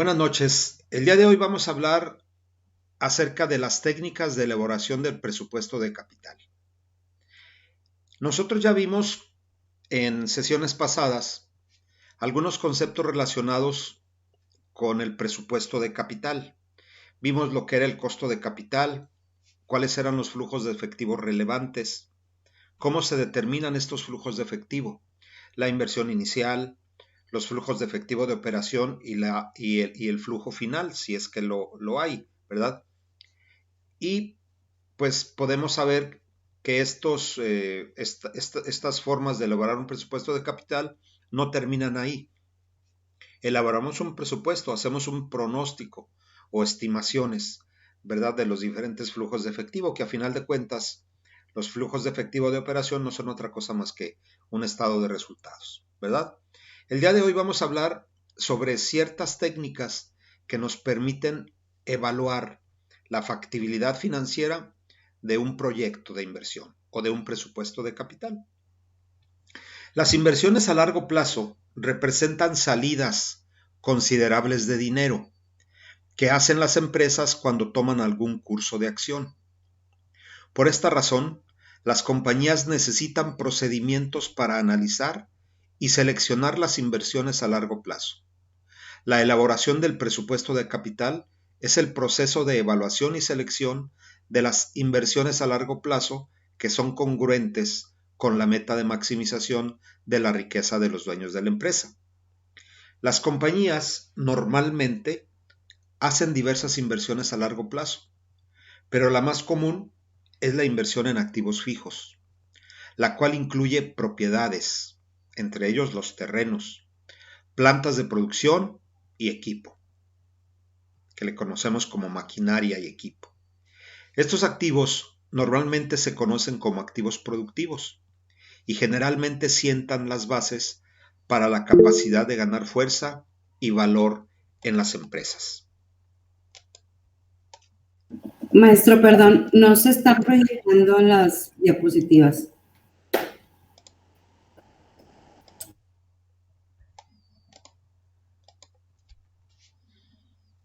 Buenas noches. El día de hoy vamos a hablar acerca de las técnicas de elaboración del presupuesto de capital. Nosotros ya vimos en sesiones pasadas algunos conceptos relacionados con el presupuesto de capital. Vimos lo que era el costo de capital, cuáles eran los flujos de efectivo relevantes, cómo se determinan estos flujos de efectivo, la inversión inicial, los flujos de efectivo de operación y el flujo final, si es que lo hay, ¿verdad? Y pues podemos saber que estas formas de elaborar un presupuesto de capital no terminan ahí. Elaboramos un presupuesto, hacemos un pronóstico o estimaciones, ¿verdad? De los diferentes flujos de efectivo, que a final de cuentas los flujos de efectivo de operación no son otra cosa más que un estado de resultados, ¿verdad? El día de hoy vamos a hablar sobre ciertas técnicas que nos permiten evaluar la factibilidad financiera de un proyecto de inversión o de un presupuesto de capital. Las inversiones a largo plazo representan salidas considerables de dinero que hacen las empresas cuando toman algún curso de acción. Por esta razón, las compañías necesitan procedimientos para analizar y seleccionar las inversiones a largo plazo. La elaboración del presupuesto de capital es el proceso de evaluación y selección de las inversiones a largo plazo que son congruentes con la meta de maximización de la riqueza de los dueños de la empresa. Las compañías normalmente hacen diversas inversiones a largo plazo, pero la más común es la inversión en activos fijos, la cual incluye propiedades, entre ellos los terrenos, plantas de producción y equipo, que le conocemos como maquinaria y equipo. Estos activos normalmente se conocen como activos productivos y generalmente sientan las bases para la capacidad de ganar fuerza y valor en las empresas. Maestro, perdón, no se están proyectando las diapositivas.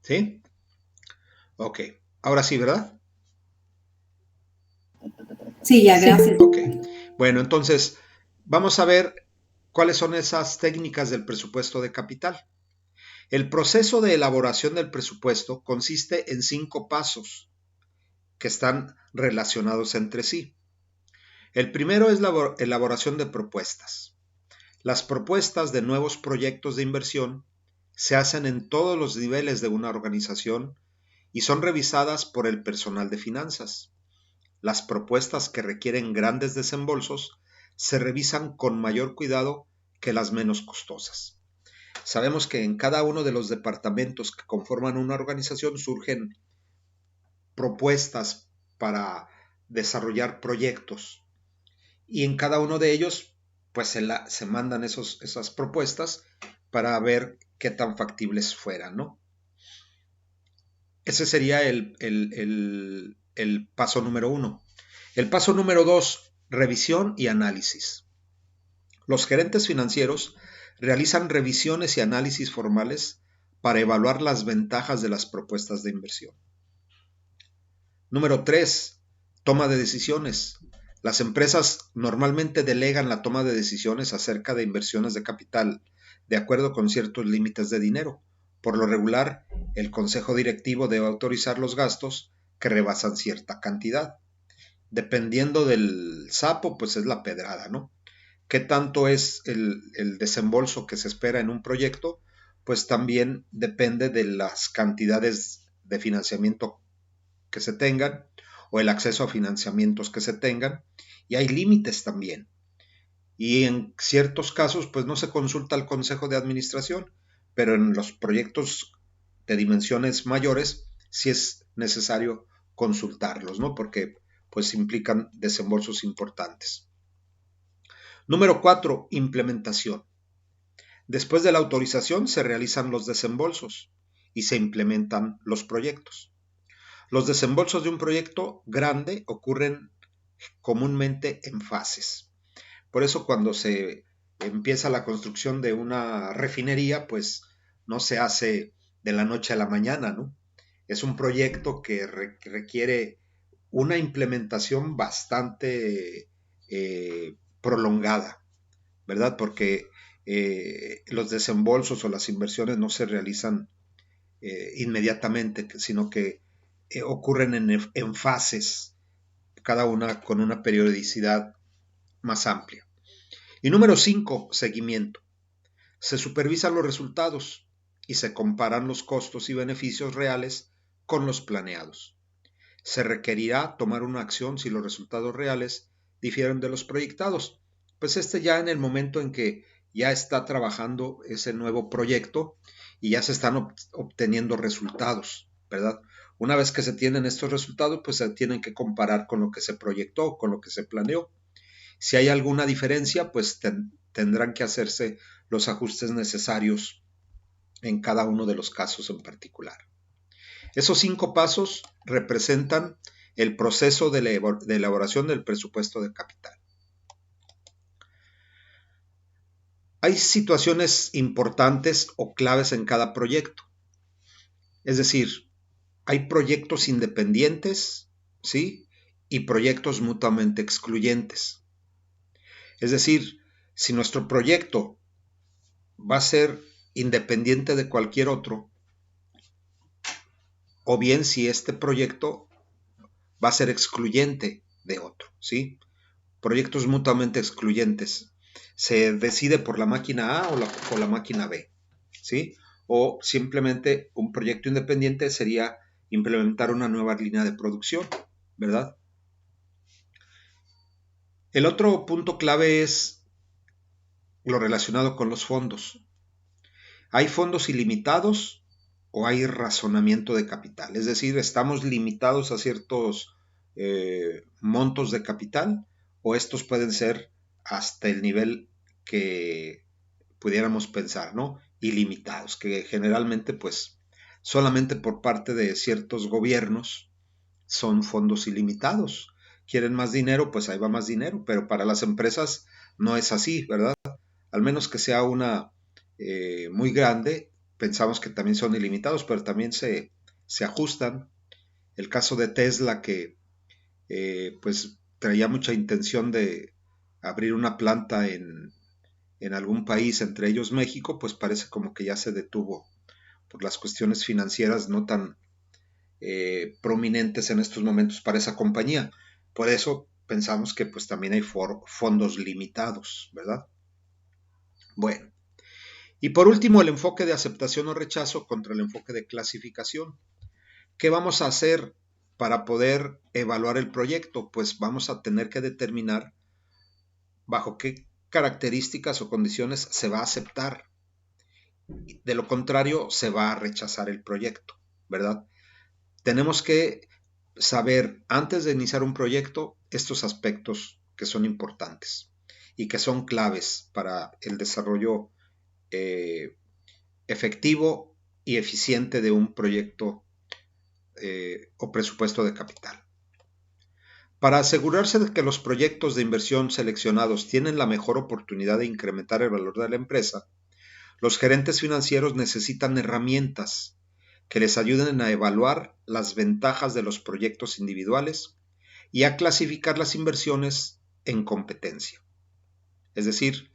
¿Sí? Ok. Ahora sí, ¿verdad? Sí, ya, gracias. Ok. Bueno, entonces vamos a ver cuáles son esas técnicas del presupuesto de capital. El proceso de elaboración del presupuesto consiste en 5 pasos que están relacionados entre sí. El primero es la elaboración de propuestas. Las propuestas de nuevos proyectos de inversión se hacen en todos los niveles de una organización y son revisadas por el personal de finanzas. Las propuestas que requieren grandes desembolsos se revisan con mayor cuidado que las menos costosas. Sabemos que en cada uno de los departamentos que conforman una organización surgen propuestas para desarrollar proyectos y en cada uno de ellos pues se mandan esas propuestas para ver qué tan factibles fueran, ¿no? Ese sería el paso número 1. El paso número 2, revisión y análisis. Los gerentes financieros realizan revisiones y análisis formales para evaluar las ventajas de las propuestas de inversión. Número 3, toma de decisiones. Las empresas normalmente delegan la toma de decisiones acerca de inversiones de capital, de acuerdo con ciertos límites de dinero. Por lo regular, el consejo directivo debe autorizar los gastos que rebasan cierta cantidad. Dependiendo del sapo, pues es la pedrada, ¿no? ¿Qué tanto es el desembolso que se espera en un proyecto? Pues también depende de las cantidades de financiamiento que se tengan o el acceso a financiamientos que se tengan, y hay límites también. Y en ciertos casos, pues no se consulta al consejo de administración, pero en los proyectos de dimensiones mayores sí es necesario consultarlos, ¿no? Porque pues implican desembolsos importantes. Número 4, implementación. Después de la autorización se realizan los desembolsos y se implementan los proyectos. Los desembolsos de un proyecto grande ocurren comúnmente en fases. Por eso cuando se empieza la construcción de una refinería, pues no se hace de la noche a la mañana, ¿no? Es un proyecto que requiere una implementación bastante prolongada, ¿verdad? Porque los desembolsos o las inversiones no se realizan inmediatamente, sino que ocurren en fases, cada una con una periodicidad más amplia. Y número 5, seguimiento. Se supervisan los resultados y se comparan los costos y beneficios reales con los planeados. Se requerirá tomar una acción si los resultados reales difieren de los proyectados. Pues ya en el momento en que ya está trabajando ese nuevo proyecto y ya se están obteniendo resultados, ¿verdad? Una vez que se tienen estos resultados, pues se tienen que comparar con lo que se proyectó, con lo que se planeó. Si hay alguna diferencia, pues tendrán que hacerse los ajustes necesarios en cada uno de los casos en particular. Esos 5 pasos representan el proceso de elaboración del presupuesto de capital. Hay situaciones importantes o claves en cada proyecto. Es decir, hay proyectos independientes, ¿sí? Y proyectos mutuamente excluyentes. Es decir, si nuestro proyecto va a ser independiente de cualquier otro, o bien si este proyecto va a ser excluyente de otro, ¿sí? Proyectos mutuamente excluyentes. Se decide por la máquina A o la máquina B, ¿sí? O simplemente un proyecto independiente sería implementar una nueva línea de producción, ¿verdad? El otro punto clave es lo relacionado con los fondos. ¿Hay fondos ilimitados o hay razonamiento de capital? Es decir, ¿estamos limitados a ciertos montos de capital o estos pueden ser hasta el nivel que pudiéramos pensar, ¿no? Ilimitados, que generalmente pues solamente por parte de ciertos gobiernos son fondos ilimitados. Quieren más dinero, pues ahí va más dinero, pero para las empresas no es así, ¿verdad? Al menos que sea una muy grande, pensamos que también son ilimitados, pero también se ajustan. El caso de Tesla, que pues traía mucha intención de abrir una planta en algún país, entre ellos México, pues parece como que ya se detuvo por las cuestiones financieras no tan prominentes en estos momentos para esa compañía. Por eso pensamos que pues también hay fondos limitados, ¿verdad? Bueno, y por último el enfoque de aceptación o rechazo contra el enfoque de clasificación. ¿Qué vamos a hacer para poder evaluar el proyecto? Pues vamos a tener que determinar bajo qué características o condiciones se va a aceptar. De lo contrario, se va a rechazar el proyecto, ¿verdad? Tenemos que saber antes de iniciar un proyecto estos aspectos que son importantes y que son claves para el desarrollo efectivo y eficiente de un proyecto o presupuesto de capital. Para asegurarse de que los proyectos de inversión seleccionados tienen la mejor oportunidad de incrementar el valor de la empresa, los gerentes financieros necesitan herramientas que les ayuden a evaluar las ventajas de los proyectos individuales y a clasificar las inversiones en competencia. Es decir,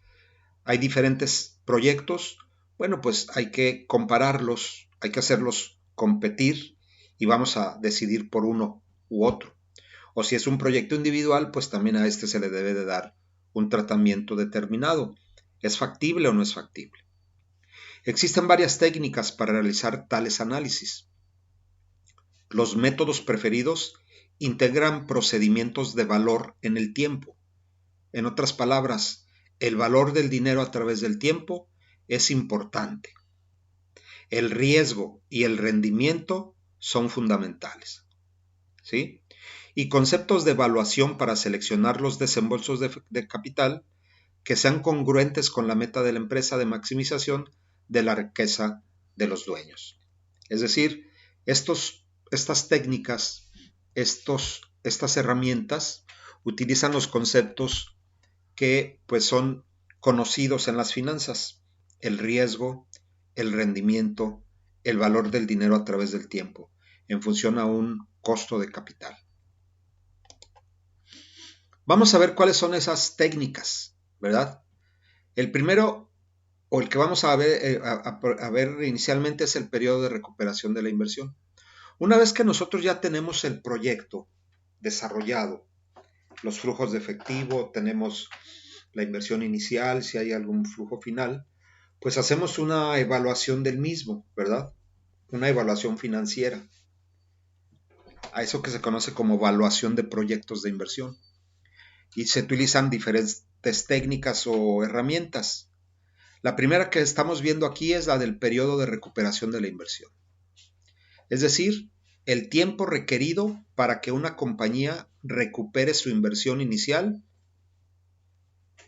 hay diferentes proyectos, bueno, pues hay que compararlos, hay que hacerlos competir y vamos a decidir por uno u otro. O si es un proyecto individual, pues también a este se le debe de dar un tratamiento determinado. ¿Es factible o no es factible? Existen varias técnicas para realizar tales análisis. Los métodos preferidos integran procedimientos de valor en el tiempo. En otras palabras, el valor del dinero a través del tiempo es importante. El riesgo y el rendimiento son fundamentales, ¿sí? Y conceptos de evaluación para seleccionar los desembolsos de capital que sean congruentes con la meta de la empresa de maximización de la riqueza de los dueños. Es decir, estas técnicas, estas herramientas utilizan los conceptos que pues son conocidos en las finanzas: el riesgo, el rendimiento, el valor del dinero a través del tiempo, en función a un costo de capital. Vamos a ver cuáles son esas técnicas, ¿verdad? El primero, o el que vamos a ver inicialmente, es el periodo de recuperación de la inversión. Una vez que nosotros ya tenemos el proyecto desarrollado, los flujos de efectivo, tenemos la inversión inicial, si hay algún flujo final, pues hacemos una evaluación del mismo, ¿verdad? Una evaluación financiera. A eso que se conoce como evaluación de proyectos de inversión. Y se utilizan diferentes técnicas o herramientas. La primera que estamos viendo aquí es la del periodo de recuperación de la inversión. Es decir, el tiempo requerido para que una compañía recupere su inversión inicial,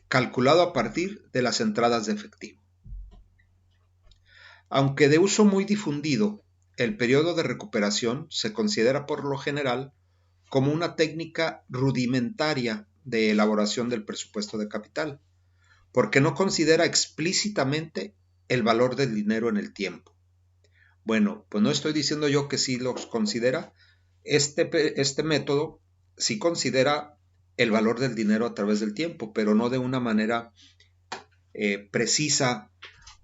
calculado a partir de las entradas de efectivo. Aunque de uso muy difundido, el periodo de recuperación se considera por lo general como una técnica rudimentaria de elaboración del presupuesto de capital, porque no considera explícitamente el valor del dinero en el tiempo. Bueno, pues no estoy diciendo yo que sí los considera. Este método sí considera el valor del dinero a través del tiempo, pero no de una manera precisa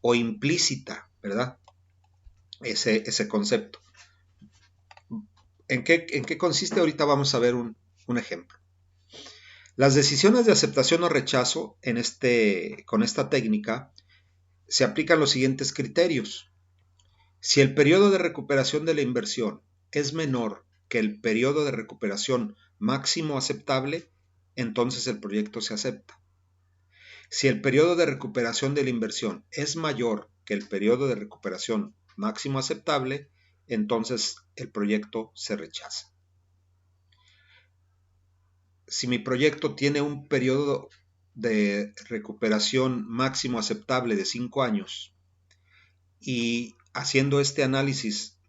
o implícita, ¿verdad? Ese concepto. ¿En qué consiste? Ahorita vamos a ver un ejemplo. Las decisiones de aceptación o rechazo con esta técnica se aplican los siguientes criterios. Si el periodo de recuperación de la inversión es menor que el periodo de recuperación máximo aceptable, entonces el proyecto se acepta. Si el periodo de recuperación de la inversión es mayor que el periodo de recuperación máximo aceptable, entonces el proyecto se rechaza. Si mi proyecto tiene un periodo de recuperación máximo aceptable de 5 años y haciendo este análisis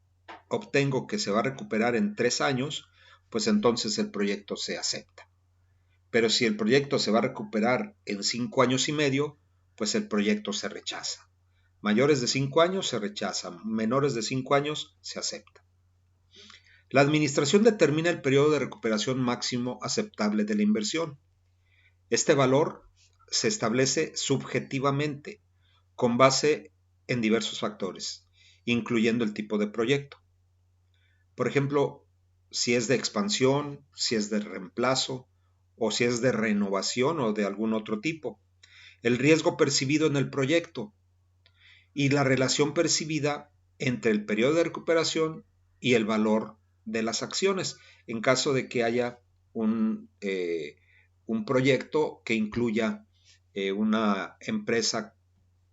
obtengo que se va a recuperar en 3 años, pues entonces el proyecto se acepta. Pero si el proyecto se va a recuperar en 5 años y medio, pues el proyecto se rechaza. Mayores de 5 años se rechazan, menores de 5 años se acepta. La administración determina el periodo de recuperación máximo aceptable de la inversión. Este valor se establece subjetivamente con base en diversos factores, incluyendo el tipo de proyecto. Por ejemplo, si es de expansión, si es de reemplazo, o si es de renovación o de algún otro tipo, el riesgo percibido en el proyecto y la relación percibida entre el periodo de recuperación y el valor de las acciones, en caso de que haya un proyecto que incluya una empresa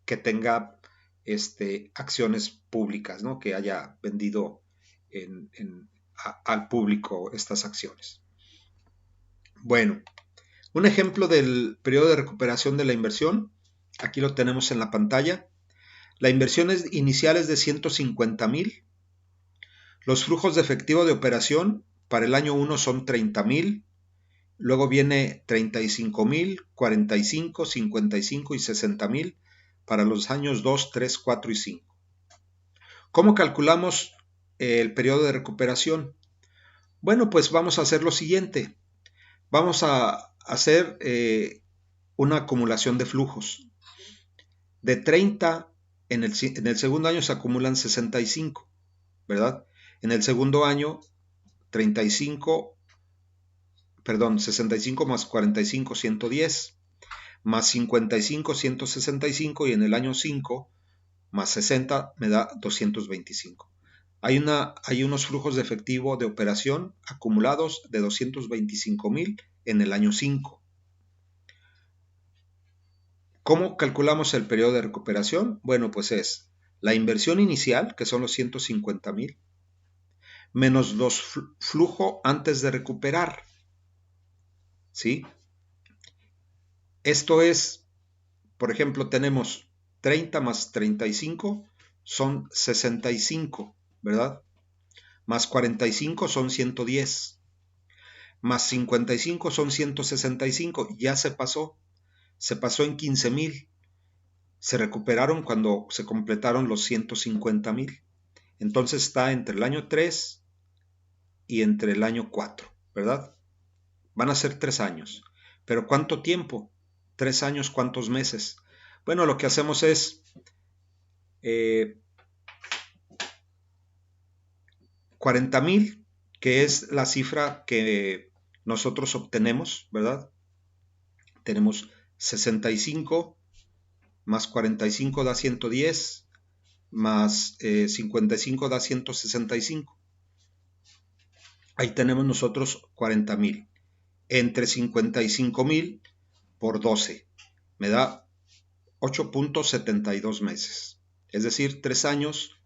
que tenga acciones públicas, ¿no? Que haya vendido al público estas acciones. Bueno, un ejemplo del periodo de recuperación de la inversión, aquí lo tenemos en la pantalla. La inversión inicial es de 150,000. Los flujos de efectivo de operación para el año 1 son 30,000. Luego viene 35,000, 45, 55 y 60,000 para los años 2, 3, 4 y 5. ¿Cómo calculamos el periodo de recuperación? Bueno, pues vamos a hacer lo siguiente. Vamos a hacer una acumulación de flujos. De 30, en el segundo año se acumulan 65, ¿verdad? En el segundo año, 65 más 45, 110, más 55, 165, y en el año 5, más 60, me da 225. Hay unos flujos de efectivo de operación acumulados de 225,000 en el año 5. ¿Cómo calculamos el periodo de recuperación? Bueno, pues es la inversión inicial, que son los 150,000, menos los flujo antes de recuperar. ¿Sí? Esto es, por ejemplo, tenemos 30 más 35 son 65, ¿verdad? Más 45 son 110. Más 55 son 165. Ya se pasó en 15,000. Se recuperaron cuando se completaron los 150,000. Entonces está entre el año 3 y entre el año 4, ¿verdad? Van a ser 3 años. ¿Pero cuánto tiempo? 3 años, ¿cuántos meses? Bueno, lo que hacemos es 40,000, que es la cifra que nosotros obtenemos, ¿verdad? Tenemos 65 más 45 da 110, más 55 da 165. Ahí tenemos nosotros 40,000. Entre 55,000 por 12 me da 8.72 meses. Es decir, 3 años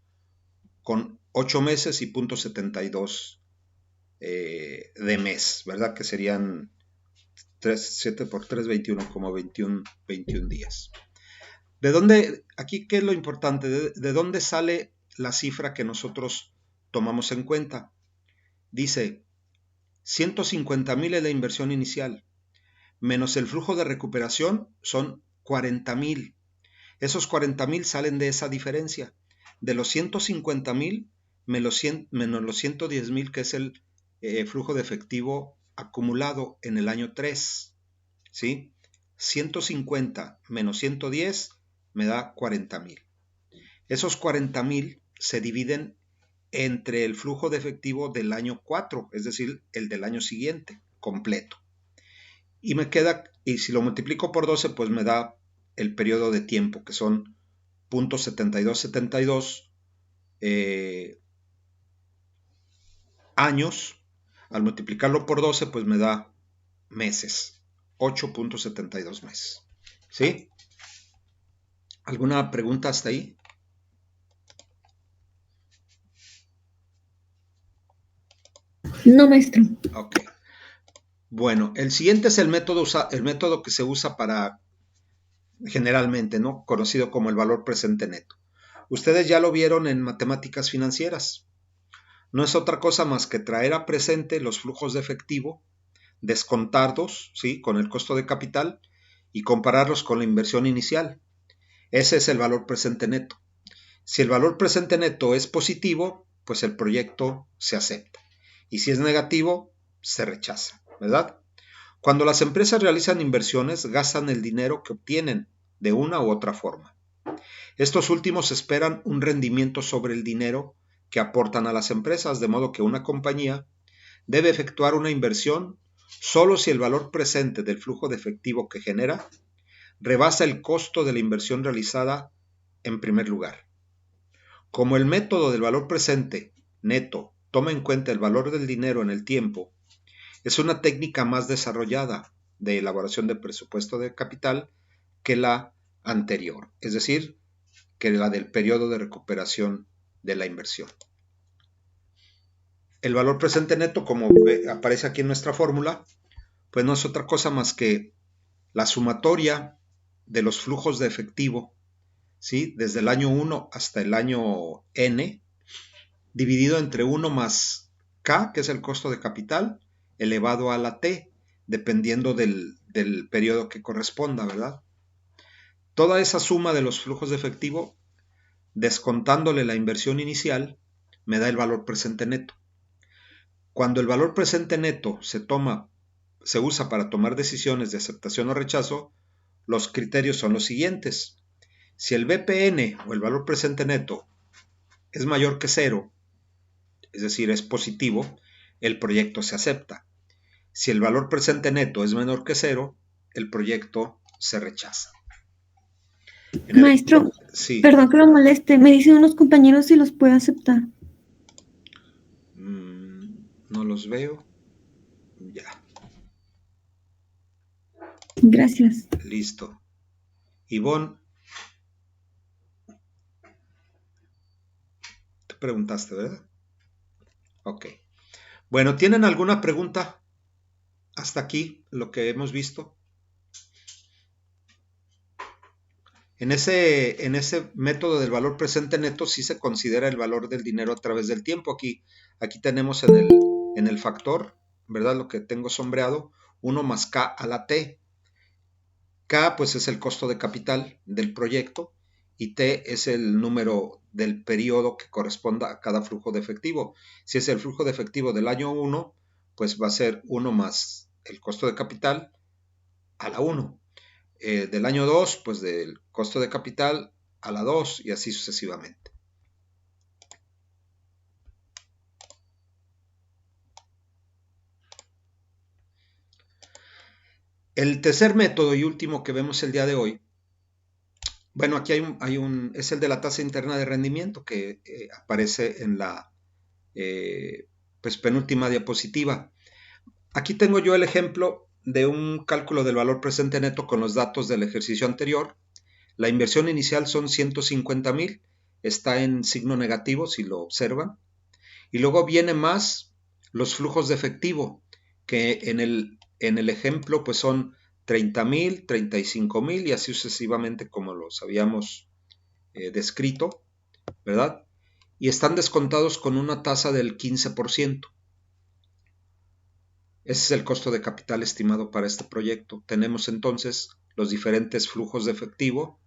con 8 meses y .72 de mes, ¿verdad? Que serían 7 por 3, 21, como 21 días. ¿De dónde, aquí qué es lo importante? ¿De dónde sale la cifra que nosotros tomamos en cuenta? Dice, 150,000 es la inversión inicial, menos el flujo de recuperación son 40,000. Esos 40,000 salen de esa diferencia. De los 150,000 menos los 110,000, que es el flujo de efectivo acumulado en el año 3. ¿Sí? 150 menos 110 me da 40,000. Esos 40,000 se dividen entre el flujo de efectivo del año 4, es decir, el del año siguiente, completo. Y me queda, y si lo multiplico por 12, pues me da el periodo de tiempo, que son .7272 años. Al multiplicarlo por 12, pues me da meses, 8.72 meses. ¿Sí? ¿Alguna pregunta hasta ahí? No, maestro. Ok. Bueno, el siguiente es el método que se usa para, generalmente, ¿no? Conocido como el valor presente neto. Ustedes ya lo vieron en matemáticas financieras. No es otra cosa más que traer a presente los flujos de efectivo, descontarlos, ¿sí?, con el costo de capital y compararlos con la inversión inicial. Ese es el valor presente neto. Si el valor presente neto es positivo, pues el proyecto se acepta. Y si es negativo, se rechaza, ¿verdad? Cuando las empresas realizan inversiones, gastan el dinero que obtienen de una u otra forma. Estos últimos esperan un rendimiento sobre el dinero que aportan a las empresas, de modo que una compañía debe efectuar una inversión solo si el valor presente del flujo de efectivo que genera rebasa el costo de la inversión realizada en primer lugar. Como el método del valor presente neto toma en cuenta el valor del dinero en el tiempo, es una técnica más desarrollada de elaboración de presupuesto de capital que la anterior, es decir, que la del periodo de recuperación de la inversión. El valor presente neto, como aparece aquí en nuestra fórmula, pues no es otra cosa más que la sumatoria de los flujos de efectivo, ¿sí?, desde el año 1 hasta el año n, dividido entre 1 más k, que es el costo de capital, elevado a la t, dependiendo del periodo que corresponda, ¿verdad? Toda esa suma de los flujos de efectivo, descontándole la inversión inicial, me da el valor presente neto. Cuando el valor presente neto se usa para tomar decisiones de aceptación o rechazo, los criterios son los siguientes. Si el VPN o el valor presente neto es mayor que 0, es decir, es positivo, el proyecto se acepta. Si el valor presente neto es menor que 0, el proyecto se rechaza. Maestro, sí. Perdón que lo moleste, me dicen unos compañeros si los puede aceptar. No los veo. Ya. Gracias. Listo. Ivonne, te preguntaste, ¿verdad? Ok. Bueno, ¿tienen alguna pregunta hasta aquí, lo que hemos visto? En ese método del valor presente neto sí se considera el valor del dinero a través del tiempo. Aquí tenemos en el factor, ¿verdad? Lo que tengo sombreado, 1 más K a la T. K pues es el costo de capital del proyecto y T es el número del periodo que corresponda a cada flujo de efectivo. Si es el flujo de efectivo del año 1, pues va a ser 1 más el costo de capital a la 1. Del año 2, pues del costo de capital a la 2 y así sucesivamente. El tercer método y último que vemos el día de hoy, bueno, aquí es el de la tasa interna de rendimiento que aparece en la pues penúltima diapositiva. Aquí tengo yo el ejemplo de un cálculo del valor presente neto con los datos del ejercicio anterior. La inversión inicial son 150,000, está en signo negativo si lo observan. Y luego viene más los flujos de efectivo, que en el ejemplo pues son 30,000, 35,000 y así sucesivamente como los habíamos descrito, ¿verdad? Y están descontados con una tasa del 15%. Ese es el costo de capital estimado para este proyecto. Tenemos entonces los diferentes flujos de efectivo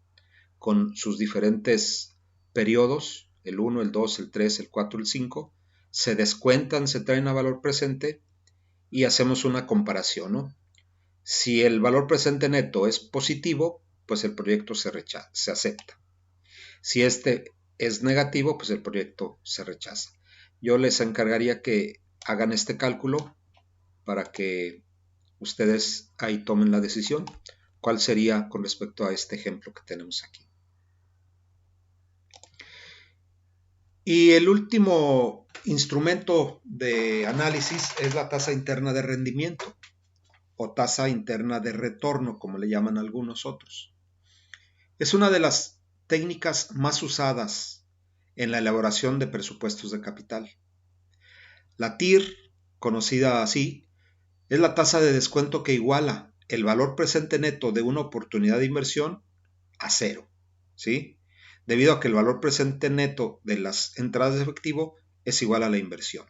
con sus diferentes periodos, el 1, el 2, el 3, el 4, el 5, se descuentan, se traen a valor presente y hacemos una comparación, ¿no? Si el valor presente neto es positivo, pues el proyecto se acepta. Si este es negativo, pues el proyecto se rechaza. Yo les encargaría que hagan este cálculo para que ustedes ahí tomen la decisión. ¿Cuál sería con respecto a este ejemplo que tenemos aquí? Y el último instrumento de análisis es la tasa interna de rendimiento o tasa interna de retorno, como le llaman algunos otros. Es una de las técnicas más usadas en la elaboración de presupuestos de capital. La TIR, conocida así, es la tasa de descuento que iguala el valor presente neto de una oportunidad de inversión a cero, ¿sí? Debido a que el valor presente neto de las entradas de efectivo es igual a la inversión.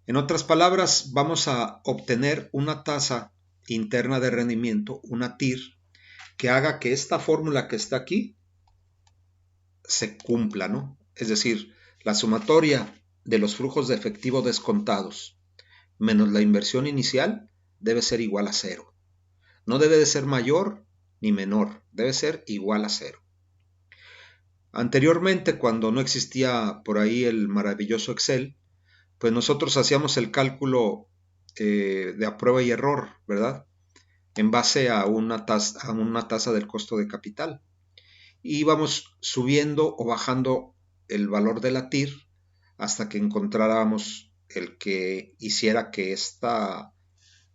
En otras palabras, vamos a obtener una tasa interna de rendimiento, una TIR, que haga que esta fórmula que está aquí se cumpla, ¿no? Es decir, la sumatoria de los flujos de efectivo descontados menos la inversión inicial debe ser igual a cero. No debe de ser mayor ni menor, debe ser igual a cero. Anteriormente, cuando no existía por ahí el maravilloso Excel, pues nosotros hacíamos el cálculo de a prueba y error, ¿verdad? En base a una tasa del costo de capital. Y íbamos subiendo o bajando el valor de la TIR hasta que encontráramos el que hiciera que esta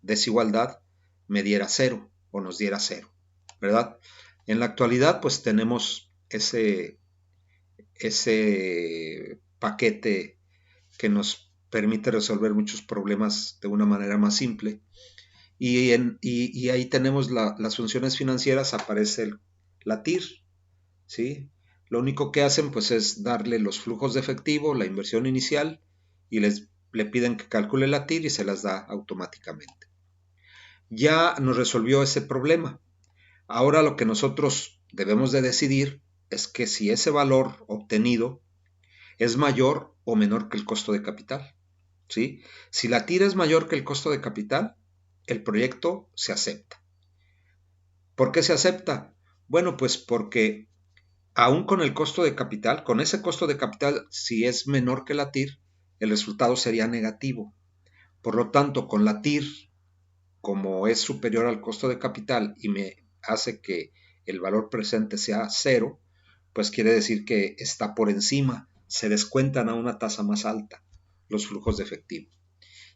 desigualdad me diera cero o nos diera cero, ¿verdad? En la actualidad, pues tenemos ese paquete que nos permite resolver muchos problemas de una manera más simple. Y ahí tenemos las funciones financieras, aparece la TIR, ¿sí? Lo único que hacen pues es darle los flujos de efectivo, la inversión inicial, y le piden que calcule la TIR y se las da automáticamente. Ya nos resolvió ese problema. Ahora lo que nosotros debemos de decidir es que si ese valor obtenido es mayor o menor que el costo de capital, ¿sí? Si la TIR es mayor que el costo de capital, el proyecto se acepta. ¿Por qué se acepta? Bueno, pues porque aún con el costo de capital, con ese costo de capital, si es menor que la TIR, el resultado sería negativo. Por lo tanto, con la TIR, como es superior al costo de capital y me hace que el valor presente sea cero, pues quiere decir que está por encima, se descuentan a una tasa más alta los flujos de efectivo.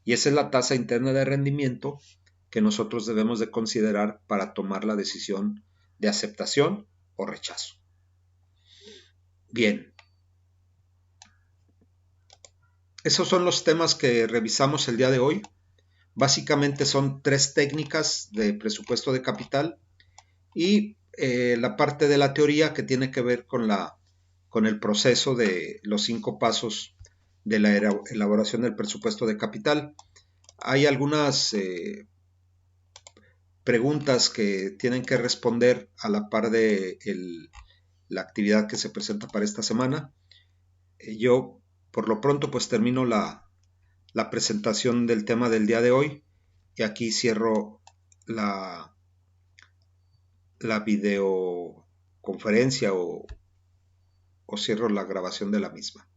Y esa es la tasa interna de rendimiento que nosotros debemos de considerar para tomar la decisión de aceptación o rechazo. Bien. Esos son los temas que revisamos el día de hoy. Básicamente son 3 técnicas de presupuesto de capital y la parte de la teoría que tiene que ver con el proceso de los 5 pasos de la elaboración del presupuesto de capital. Hay algunas preguntas que tienen que responder a la par de la actividad que se presenta para esta semana. Yo, por lo pronto, pues termino la presentación del tema del día de hoy y aquí cierro la videoconferencia o cierro la grabación de la misma.